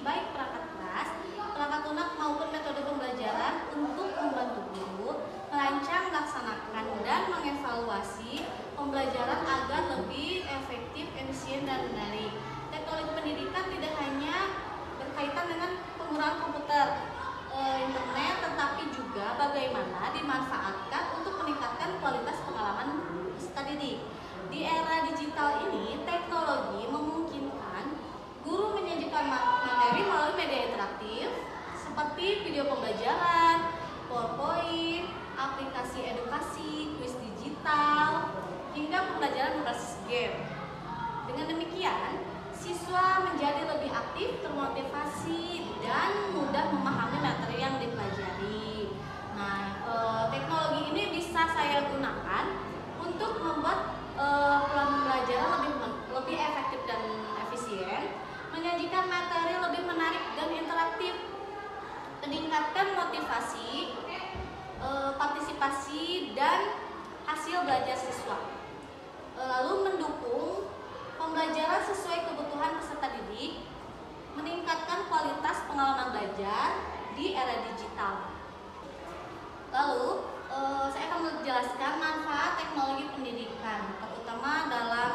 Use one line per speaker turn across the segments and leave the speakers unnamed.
baik perangkat keras, perangkat lunak maupun metode pembelajaran untuk membantu guru merancang, melaksanakan, dan mengevaluasi pembelajaran agar lebih efektif, efisien, dan menarik. Teknologi pendidikan tidak hanya berkaitan dengan penggunaan komputer, internet, tetapi juga bagaimana dimanfaatkan untuk meningkatkan kualitas pengalaman peserta didik. Di era digital ini, teknologi memungkinkan guru menyajikan materi melalui media interaktif seperti video pembelajaran, PowerPoint, aplikasi edukasi, kuis digital, hingga pembelajaran berbasis game. Dengan demikian, siswa menjadi lebih aktif, termotivasi, dan mudah memahami materi yang dipelajari. Nah, teknologi ini bisa saya gunakan untuk membuat pembelajaran lebih efektif dan efisien, menyajikan materi lebih menarik dan interaktif, meningkatkan motivasi, partisipasi, dan hasil belajar siswa. Lalu mendukung pembelajaran sesuai kebutuhan peserta didik, meningkatkan kualitas pengalaman belajar di era digital. Lalu, saya akan menjelaskan manfaat teknologi pendidikan, terutama dalam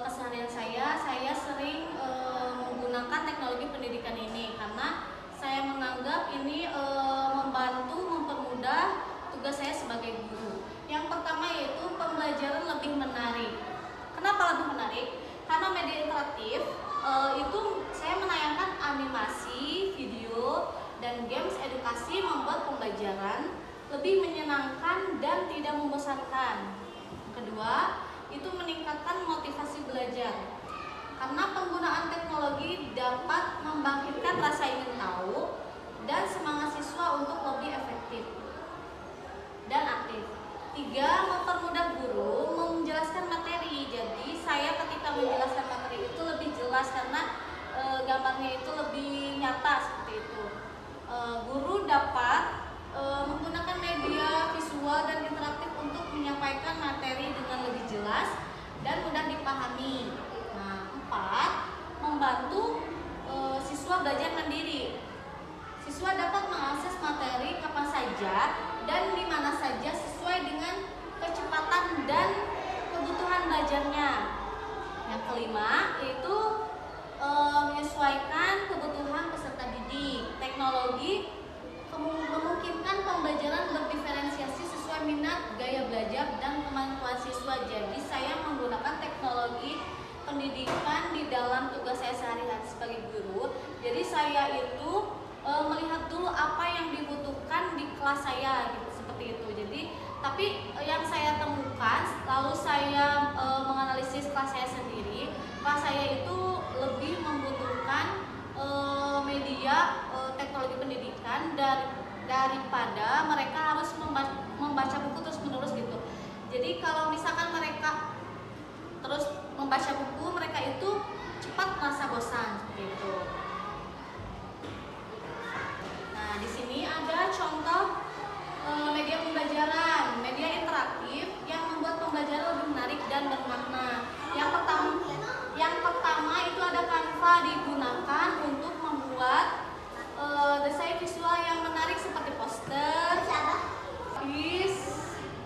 keseharian saya sering menggunakan teknologi pendidikan ini karena saya menganggap ini membantu mempermudah tugas saya sebagai guru. Yang pertama yaitu pembelajaran lebih menarik. Kenapa lebih menarik? Karena media interaktif itu saya menayangkan animasi, video, dan games edukasi membuat pembelajaran lebih menyenangkan dan tidak membosankan. Kedua, itu meningkatkan motivasi belajar. Karena penggunaan teknologi dapat membangkitkan rasa ingin tahu dan semangat siswa untuk lebih efektif dan aktif. Tiga, mempermudah guru menjelaskan materi. Jadi saya ketika menjelaskan materi itu lebih jelas karena gambarnya itu lebih nyata seperti itu. Guru dapat menggunakan media visual dan interaktif untuk menyampaikan materi dengan lebih jelas dan mudah dipahami. Nah, 4, membantu siswa belajar mandiri. Siswa dapat mengakses materi kapan saja dan di mana saja sesuai dengan kecepatan dan kebutuhan belajarnya. Yang kelima yaitu menyesuaikan kebutuhan peserta didik. Teknologi memungkinkan pembelajaran berdiferensiasi sesuai minat, gaya belajar, dan kemampuan siswa. Jadi saya menggunakan teknologi pendidikan di dalam tugas saya sehari-hari sebagai guru. Jadi saya itu melihat dulu apa yang dibutuhkan di kelas saya gitu, seperti itu. Jadi tapi yang saya temukan lalu saya menganalisis kelas saya sendiri. Kelas saya itu lebih membutuhkan media teknologi pendidikan daripada mereka harus membaca buku terus-menerus gitu. Jadi kalau misalkan mereka terus membaca buku, mereka itu cepat merasa bosan seperti itu. Nah, di sini ada contoh media pembelajaran, media interaktif yang membuat pembelajaran lebih menarik dan bermakna. Yang pertama itu ada Canva, digunakan untuk membuat desain visual yang menarik seperti poster, quiz,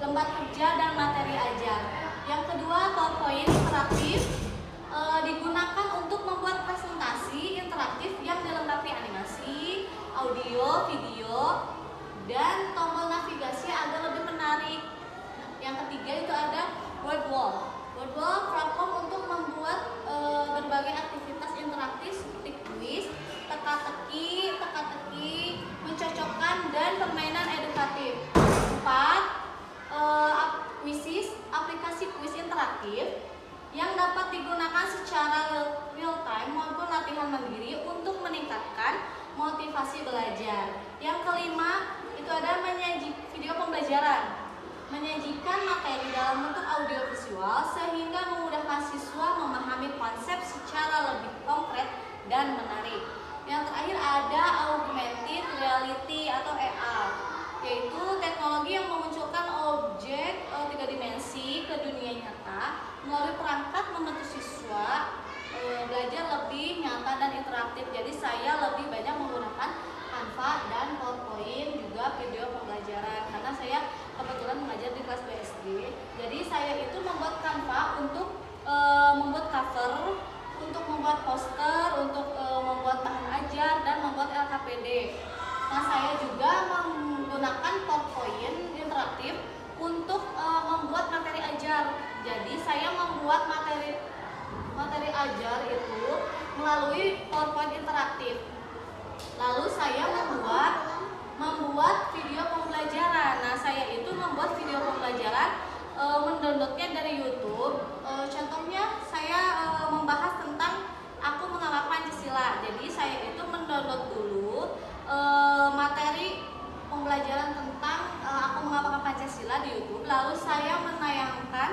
lembar kerja, dan materi ajar. Yang kedua, PowerPoint interaktif digunakan untuk membuat presentasi interaktif yang dilengkapi animasi, audio, video, dan tombol navigasi agar lebih menarik. Yang ketiga itu ada Wordwall. Wordwall platform untuk membuat berbagai aktivitas interaktif seperti kuis, teka-teki, mencocokkan, dan permainan edukatif. 4, Quizzes, aplikasi kuis interaktif yang dapat digunakan secara real time maupun latihan mandiri untuk meningkatkan motivasi belajar. Yang kelima itu ada video pembelajaran, menyajikan materi dalam bentuk audio visual sehingga memudahkan siswa memahami konsep secara lebih konkret dan menarik. Yang terakhir ada augmented reality atau AR, yaitu teknologi yang memunculkan objek 3 dimensi ke dunia nyata melalui perangkat membantu siswa belajar lebih nyata dan interaktif. interaktif. Jadi saya lebih banyak menggunakan Canva dan PowerPoint, juga video pembelajaran, karena saya kebetulan mengajar di kelas BSD. Jadi saya itu membuat Canva untuk membuat cover, untuk membuat poster, untuk membuat bahan ajar, dan membuat LKPD. Nah, saya juga menggunakan PowerPoint interaktif untuk membuat materi ajar. Jadi saya membuat materi ajar itu melalui PowerPoint interaktif. Lalu saya membuat video pembelajaran. Nah, saya itu membuat video pembelajaran, mendownloadnya dari YouTube. Contohnya saya membahas tentang aku mengapa Pancasila. Jadi saya itu mendownload dulu materi pembelajaran tentang aku mengapa Pancasila di YouTube. Lalu saya menayangkan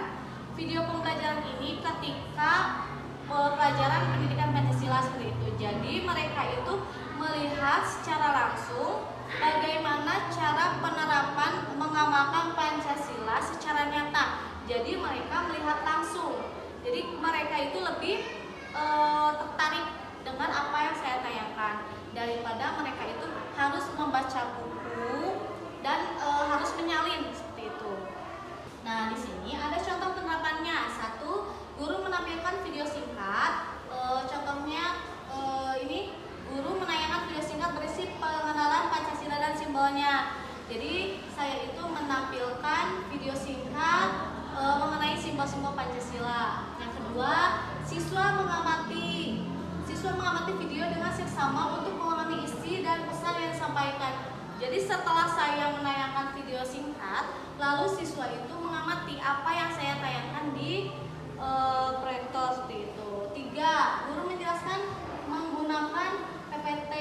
video pembelajaran ini ketika pelajaran pendidikan Pancasila seperti itu. Jadi mereka itu melihat secara langsung bagaimana cara penerapan mengamalkan Pancasila secara nyata. Jadi mereka melihat langsung. Jadi mereka itu lebih tertarik dengan apa yang saya tayangkan daripada mereka itu harus membaca buku dan harus menyalin seperti itu. Nah, di sini ada contoh penerapannya. Satu, guru menampilkan video singkat. Contohnya ini guru menayangkan video singkat berisi pengenalan Pancasila dan simbolnya. Jadi saya itu menampilkan video singkat mengenai simbol-simbol Pancasila. Yang kedua, siswa mengamati video dengan seksama untuk memahami isi dan pesan yang disampaikan. Jadi setelah saya menayangkan video singkat, lalu siswa itu mengamati apa yang saya tayangkan di proyektor seperti itu. Tiga, guru menjelaskan menggunakan PPT.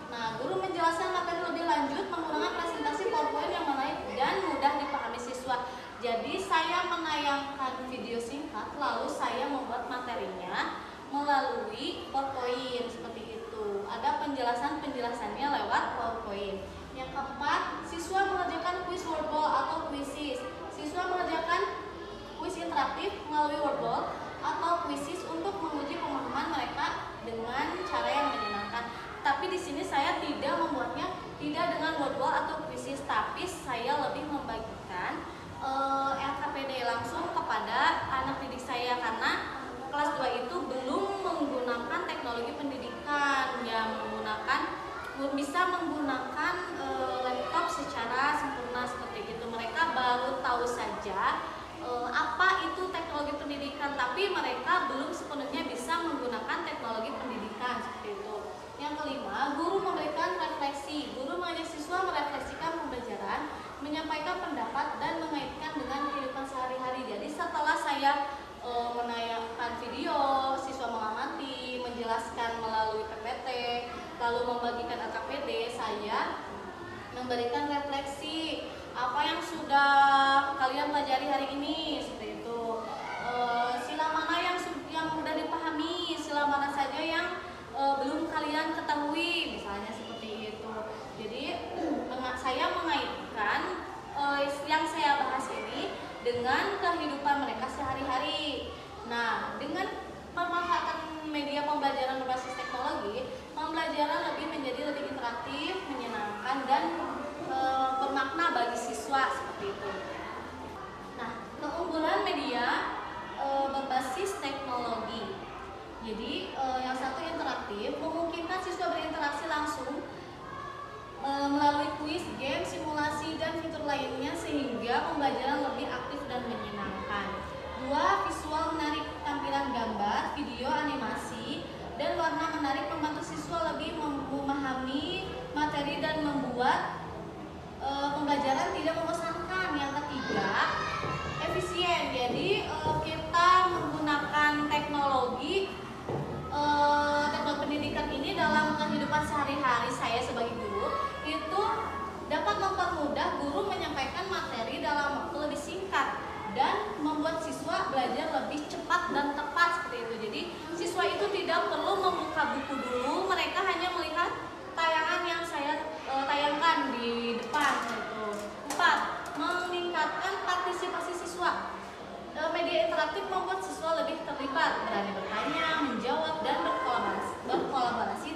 Nah, guru menjelaskan materi lebih lanjut menggunakan presentasi PowerPoint yang menarik dan mudah dipahami siswa. Jadi saya menayangkan video singkat, lalu saya membuat materinya melalui PowerPoint seperti itu. Ada penjelasannya lewat PowerPoint. Yang keempat, siswa mengerjakan kuis wordball atau kuisis. Siswa mengerjakan kuis interaktif melalui wordball atau kuisis untuk menguji pemahaman mereka dengan cara yang menyenangkan. Tapi di sini saya tidak membuatnya tidak dengan wordball atau kuisis, tapi saya lebih membagikan LKPD langsung kepada anak didik saya, karena kelas 2 itu belum menggunakan teknologi pendidikan yang bisa menggunakan laptop secara sempurna seperti itu. Mereka baru tahu saja apa itu teknologi pendidikan, tapi mereka belum sepenuhnya bisa menggunakan teknologi pendidikan seperti itu. Yang kelima, guru memberikan refleksi. Guru mengajak siswa merefleksikan pembelajaran, menyampaikan pendapat dan mengaitkan dengan kehidupan sehari-hari. Jadi setelah saya menayangkan video, siswa mengamati, menjelaskan melalui PPT, lalu membagikan LKPD, saya memberikan refleksi apa yang sudah kalian pelajari hari ini seperti itu. Sila mana yang mudah dipahami, sila mana saja yang belum kalian ketahui, misalnya seperti itu. Jadi saya mengaitkan yang saya bahas ini dengan kehidupan mereka sehari-hari. Nah, dengan memanfaatkan media pembelajaran berbasis teknologi, pembelajaran menjadi lebih interaktif, menyenangkan, dan bermakna bagi siswa seperti itu. Nah, keunggulan media berbasis teknologi. Jadi yang satu interaktif, memungkinkan siswa berinteraksi langsung melalui kuis, game, simulasi, dan fitur lainnya sehingga pembelajaran lebih aktif dan menyenangkan. Dua, visual menarik, tampilan gambar, video, animasi, dan warna menarik membantu siswa lebih memahami materi dan membuat pembelajaran tidak membosankan. Yang ketiga, efisien. Jadi kita menggunakan teknologi pendidikan ini dalam kehidupan sehari-hari. Saya sebagai guru itu dapat mempermudah guru menyampaikan materi dalam waktu lebih singkat dan membuat siswa belajar lebih cepat dan tepat seperti itu. Jadi siswa itu tidak perlu membuka buku dulu, mereka hanya melihat tayangan yang saya tayangkan di depan gitu. 4. Meningkatkan partisipasi siswa. Media interaktif membuat siswa lebih terlibat, berani bertanya, menjawab, dan berkolaborasi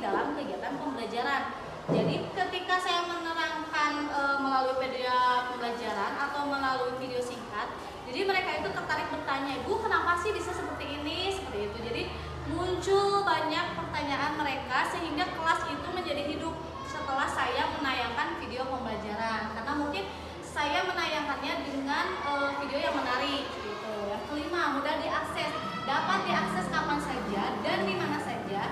sih bisa seperti ini, seperti itu. Jadi muncul banyak pertanyaan mereka sehingga kelas itu menjadi hidup setelah saya menayangkan video pembelajaran, karena mungkin saya menayangkannya dengan video yang menarik gitu. Yang kelima, mudah diakses, dapat diakses kapan saja dan di mana saja